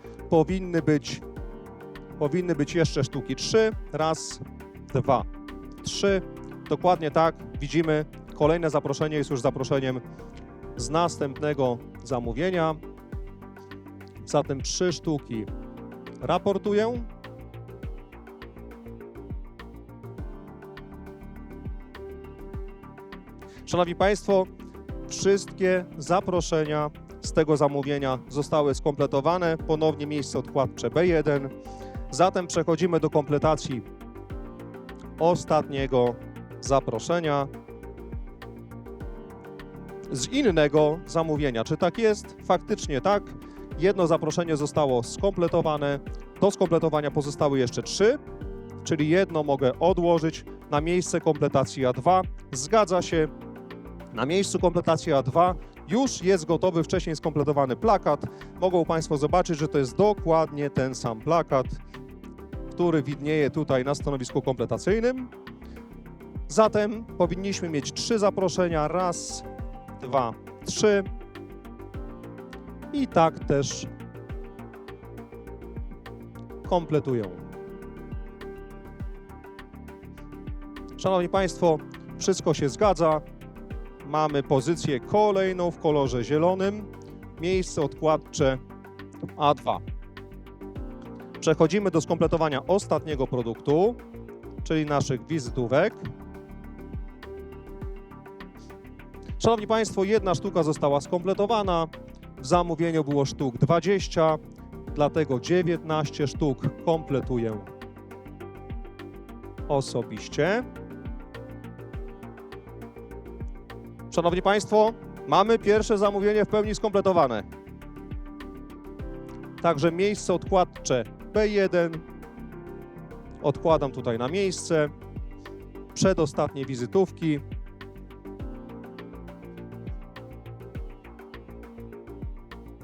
powinny być jeszcze sztuki 3. Raz, 2, 3. dokładnie tak, widzimy, kolejne zaproszenie jest już zaproszeniem z następnego zamówienia. Zatem 3 sztuki raportuję. Szanowni Państwo, wszystkie zaproszenia z tego zamówienia zostały skompletowane. Ponownie miejsce odkładcze B1. Zatem przechodzimy do kompletacji ostatniego zaproszenia z innego zamówienia. Czy tak jest? Faktycznie tak. Jedno zaproszenie zostało skompletowane. Do skompletowania pozostały jeszcze 3, czyli jedno mogę odłożyć na miejsce kompletacji A2. Zgadza się. Na miejscu kompletacji A2 już jest gotowy wcześniej skompletowany plakat. Mogą Państwo zobaczyć, że to jest dokładnie ten sam plakat, który widnieje tutaj na stanowisku kompletacyjnym. Zatem powinniśmy mieć 3 zaproszenia. 1, 2, 3. I tak też kompletuję. Szanowni Państwo, wszystko się zgadza. Mamy pozycję kolejną w kolorze zielonym, miejsce odkładcze A2. Przechodzimy do skompletowania ostatniego produktu, czyli naszych wizytówek. Szanowni Państwo, 1 sztuka została skompletowana. W zamówieniu było sztuk 20, dlatego 19 sztuk kompletuję osobiście. Szanowni Państwo, mamy pierwsze zamówienie w pełni skompletowane. Także miejsce odkładcze B1 odkładam tutaj na miejsce. Przedostatnie wizytówki.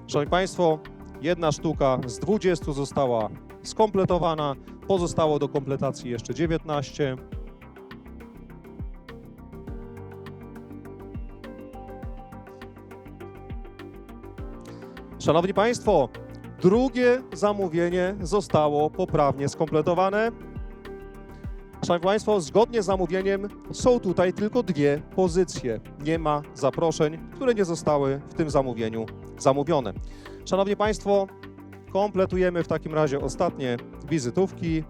Szanowni Państwo, 1 sztuka z 20 została skompletowana. Pozostało do kompletacji jeszcze 19. Szanowni Państwo, drugie zamówienie zostało poprawnie skompletowane. Szanowni Państwo, zgodnie z zamówieniem są tutaj tylko 2 pozycje. Nie ma zaproszeń, które nie zostały w tym zamówieniu zamówione. Szanowni Państwo, kompletujemy w takim razie ostatnie wizytówki.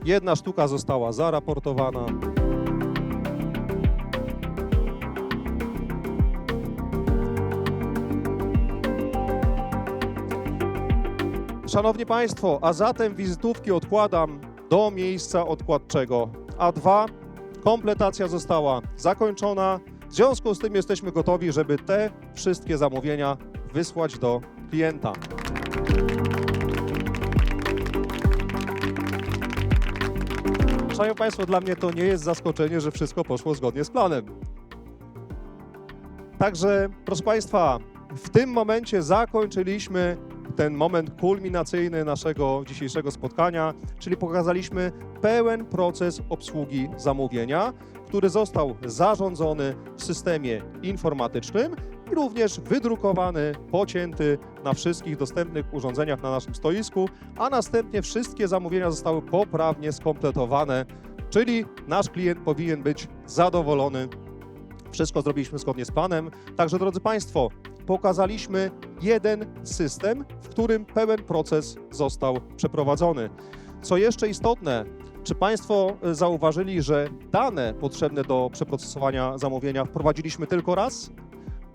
Jedna sztuka została zaraportowana. Szanowni Państwo, a zatem wizytówki odkładam do miejsca odkładczego A2. Kompletacja została zakończona. W związku z tym jesteśmy gotowi, żeby te wszystkie zamówienia wysłać do klienta. Szanowni Państwo, dla mnie to nie jest zaskoczenie, że wszystko poszło zgodnie z planem. Także, proszę Państwa, w tym momencie zakończyliśmy ten moment kulminacyjny naszego dzisiejszego spotkania, czyli pokazaliśmy pełen proces obsługi zamówienia, który został zarządzony w systemie informatycznym i również wydrukowany, pocięty na wszystkich dostępnych urządzeniach na naszym stoisku, a następnie wszystkie zamówienia zostały poprawnie skompletowane, czyli nasz klient powinien być zadowolony. Wszystko zrobiliśmy zgodnie z planem. Także, drodzy Państwo, pokazaliśmy jeden system, w którym pełen proces został przeprowadzony. Co jeszcze istotne, czy Państwo zauważyli, że dane potrzebne do przeprocesowania zamówienia wprowadziliśmy tylko raz?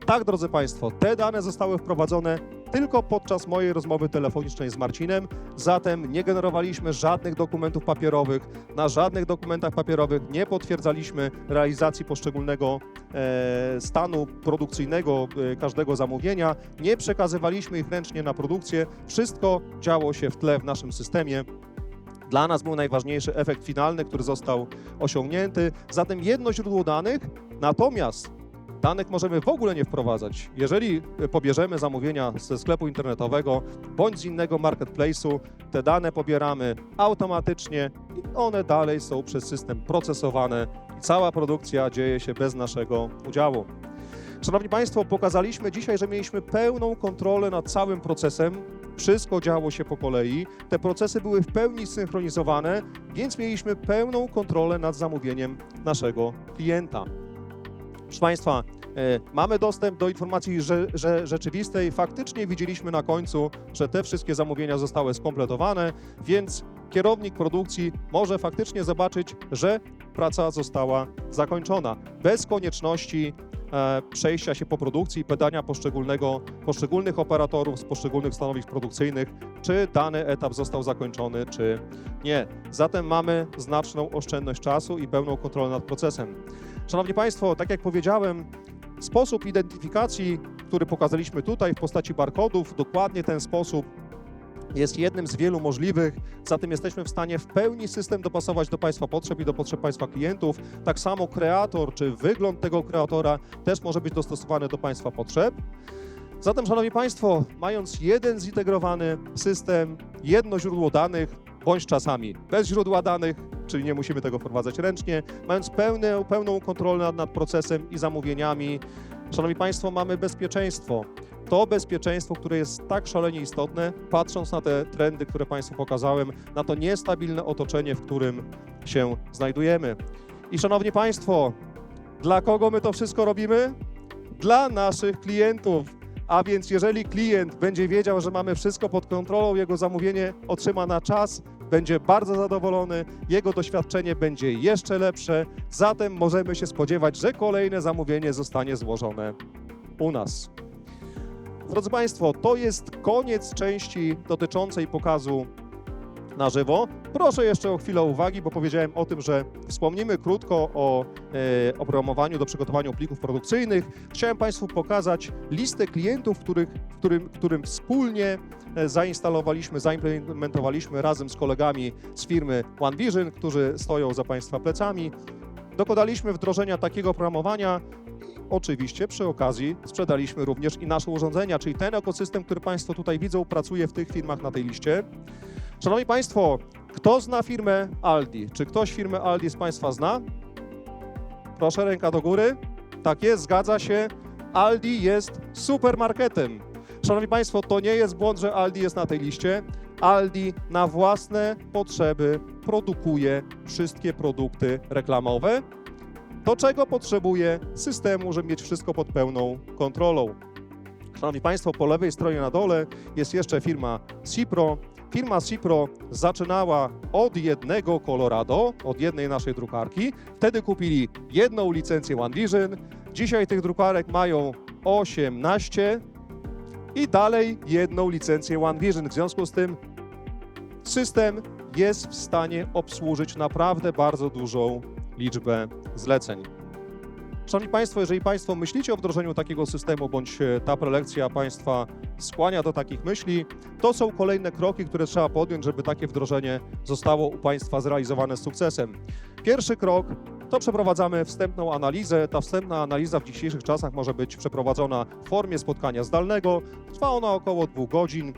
Tak, drodzy Państwo, te dane zostały wprowadzone tylko podczas mojej rozmowy telefonicznej z Marcinem, zatem nie generowaliśmy żadnych dokumentów papierowych, na żadnych dokumentach papierowych nie potwierdzaliśmy realizacji poszczególnego stanu produkcyjnego każdego zamówienia, nie przekazywaliśmy ich ręcznie na produkcję, wszystko działo się w tle w naszym systemie. Dla nas był najważniejszy efekt finalny, który został osiągnięty, zatem jedno źródło danych, natomiast danych możemy w ogóle nie wprowadzać. Jeżeli pobierzemy zamówienia ze sklepu internetowego bądź z innego marketplace'u, te dane pobieramy automatycznie i one dalej są przez system procesowane i cała produkcja dzieje się bez naszego udziału. Szanowni Państwo, pokazaliśmy dzisiaj, że mieliśmy pełną kontrolę nad całym procesem. Wszystko działo się po kolei. Te procesy były w pełni zsynchronizowane, więc mieliśmy pełną kontrolę nad zamówieniem naszego klienta. Proszę Państwa, mamy dostęp do informacji rzeczywistej. Faktycznie widzieliśmy na końcu, że te wszystkie zamówienia zostały skompletowane, więc kierownik produkcji może faktycznie zobaczyć, że praca została zakończona. Bez konieczności przejścia się po produkcji i pytania poszczególnych operatorów z poszczególnych stanowisk produkcyjnych, czy dany etap został zakończony, czy nie. Zatem mamy znaczną oszczędność czasu i pełną kontrolę nad procesem. Szanowni Państwo, tak jak powiedziałem, sposób identyfikacji, który pokazaliśmy tutaj w postaci barkodów, dokładnie ten sposób jest jednym z wielu możliwych, zatem jesteśmy w stanie w pełni system dopasować do Państwa potrzeb i do potrzeb Państwa klientów. Tak samo kreator czy wygląd tego kreatora też może być dostosowany do Państwa potrzeb. Zatem, Szanowni Państwo, mając jeden zintegrowany system, jedno źródło danych, bądź czasami bez źródła danych, czyli nie musimy tego wprowadzać ręcznie, mając pełną kontrolę nad procesem i zamówieniami, Szanowni Państwo, mamy bezpieczeństwo. To bezpieczeństwo, które jest tak szalenie istotne, patrząc na te trendy, które Państwu pokazałem, na to niestabilne otoczenie, w którym się znajdujemy. I Szanowni Państwo, dla kogo my to wszystko robimy? Dla naszych klientów. A więc jeżeli klient będzie wiedział, że mamy wszystko pod kontrolą, jego zamówienie otrzyma na czas, będzie bardzo zadowolony, jego doświadczenie będzie jeszcze lepsze, zatem możemy się spodziewać, że kolejne zamówienie zostanie złożone u nas. Drodzy Państwo, to jest koniec części dotyczącej pokazu na żywo. Proszę jeszcze o chwilę uwagi, bo powiedziałem o tym, że wspomnimy krótko o oprogramowaniu do przygotowania plików produkcyjnych. Chciałem Państwu pokazać listę klientów, którym wspólnie zaimplementowaliśmy razem z kolegami z firmy OneVision, którzy stoją za Państwa plecami. Dokonaliśmy wdrożenia takiego oprogramowania. Oczywiście przy okazji sprzedaliśmy również i nasze urządzenia, czyli ten ekosystem, który Państwo tutaj widzą, pracuje w tych firmach na tej liście. Szanowni Państwo, kto zna firmę Aldi? Czy ktoś firmę Aldi z Państwa zna? Proszę, ręka do góry. Tak jest, zgadza się. Aldi jest supermarketem. Szanowni Państwo, to nie jest błąd, że Aldi jest na tej liście. Aldi na własne potrzeby produkuje wszystkie produkty reklamowe. Do czego potrzebuje systemu, żeby mieć wszystko pod pełną kontrolą. Szanowni Państwo, po lewej stronie na dole jest jeszcze firma Cipro. Firma Cipro zaczynała od jednego Colorado, od jednej naszej drukarki. Wtedy kupili jedną licencję OneVision. Dzisiaj tych drukarek mają 18 i dalej jedną licencję OneVision. W związku z tym system jest w stanie obsłużyć naprawdę bardzo dużą liczbę zleceń. Szanowni Państwo, jeżeli Państwo myślicie o wdrożeniu takiego systemu, bądź ta prelekcja Państwa skłania do takich myśli, to są kolejne kroki, które trzeba podjąć, żeby takie wdrożenie zostało u Państwa zrealizowane z sukcesem. Pierwszy krok to przeprowadzamy wstępną analizę. Ta wstępna analiza w dzisiejszych czasach może być przeprowadzona w formie spotkania zdalnego. Trwa ona około 2 godzin.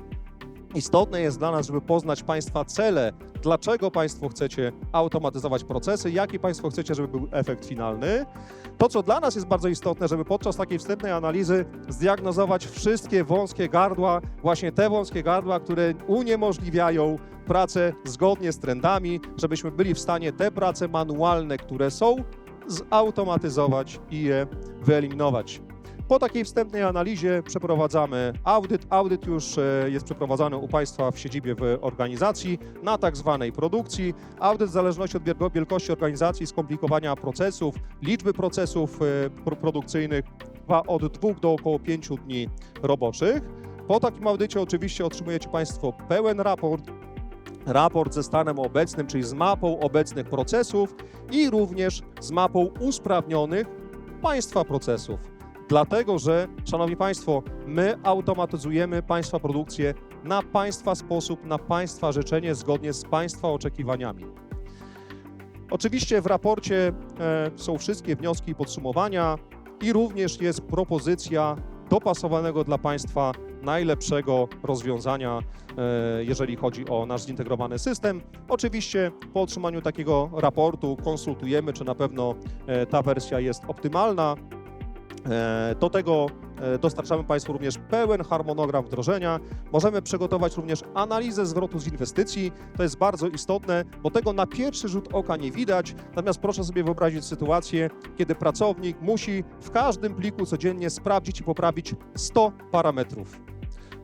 Istotne jest dla nas, żeby poznać Państwa cele, dlaczego Państwo chcecie automatyzować procesy, jaki Państwo chcecie, żeby był efekt finalny. To, co dla nas jest bardzo istotne, żeby podczas takiej wstępnej analizy zdiagnozować wszystkie wąskie gardła, właśnie te wąskie gardła, które uniemożliwiają pracę zgodnie z trendami, żebyśmy byli w stanie te prace manualne, które są, zautomatyzować i je wyeliminować. Po takiej wstępnej analizie przeprowadzamy audyt. Audyt już jest przeprowadzany u Państwa w siedzibie w organizacji na tak zwanej produkcji. Audyt w zależności od wielkości organizacji, skomplikowania procesów, liczby procesów produkcyjnych trwa od 2 do około 5 dni roboczych. Po takim audycie oczywiście otrzymujecie Państwo pełen raport ze stanem obecnym, czyli z mapą obecnych procesów i również z mapą usprawnionych Państwa procesów. Dlatego, że, Szanowni Państwo, my automatyzujemy Państwa produkcję na Państwa sposób, na Państwa życzenie, zgodnie z Państwa oczekiwaniami. Oczywiście w raporcie są wszystkie wnioski i podsumowania i również jest propozycja dopasowanego dla Państwa najlepszego rozwiązania, jeżeli chodzi o nasz zintegrowany system. Oczywiście po otrzymaniu takiego raportu konsultujemy, czy na pewno ta wersja jest optymalna. Do tego dostarczamy Państwu również pełen harmonogram wdrożenia. Możemy przygotować również analizę zwrotu z inwestycji. To jest bardzo istotne, bo tego na pierwszy rzut oka nie widać. Natomiast proszę sobie wyobrazić sytuację, kiedy pracownik musi w każdym pliku codziennie sprawdzić i poprawić 100 parametrów.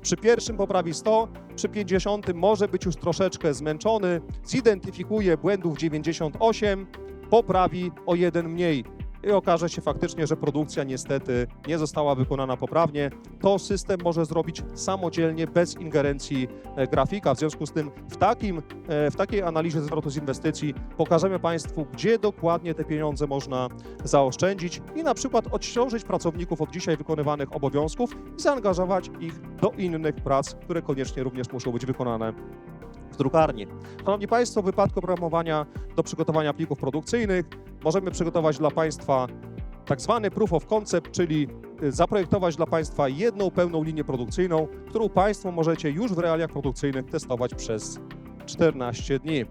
Przy pierwszym poprawi 100, przy 50 może być już troszeczkę zmęczony, zidentyfikuje błędów 98, poprawi o 1 mniej. I okaże się faktycznie, że produkcja niestety nie została wykonana poprawnie. To system może zrobić samodzielnie, bez ingerencji grafika. W związku z tym w takiej analizie zwrotu z inwestycji pokażemy Państwu, gdzie dokładnie te pieniądze można zaoszczędzić i na przykład odciążyć pracowników od dzisiaj wykonywanych obowiązków i zaangażować ich do innych prac, które koniecznie również muszą być wykonane w drukarni. Szanowni Państwo, w wypadku programowania do przygotowania plików produkcyjnych możemy przygotować dla Państwa tak zwany proof of concept, czyli zaprojektować dla Państwa jedną pełną linię produkcyjną, którą Państwo możecie już w realiach produkcyjnych testować przez 14 dni.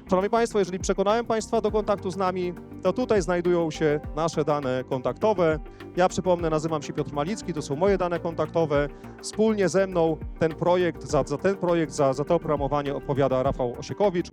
Szanowni Państwo, jeżeli przekonałem Państwa do kontaktu z nami, to tutaj znajdują się nasze dane kontaktowe. Ja przypomnę, nazywam się Piotr Malicki, to są moje dane kontaktowe. Wspólnie ze mną za ten projekt, za to oprogramowanie odpowiada Rafał Osiekowicz.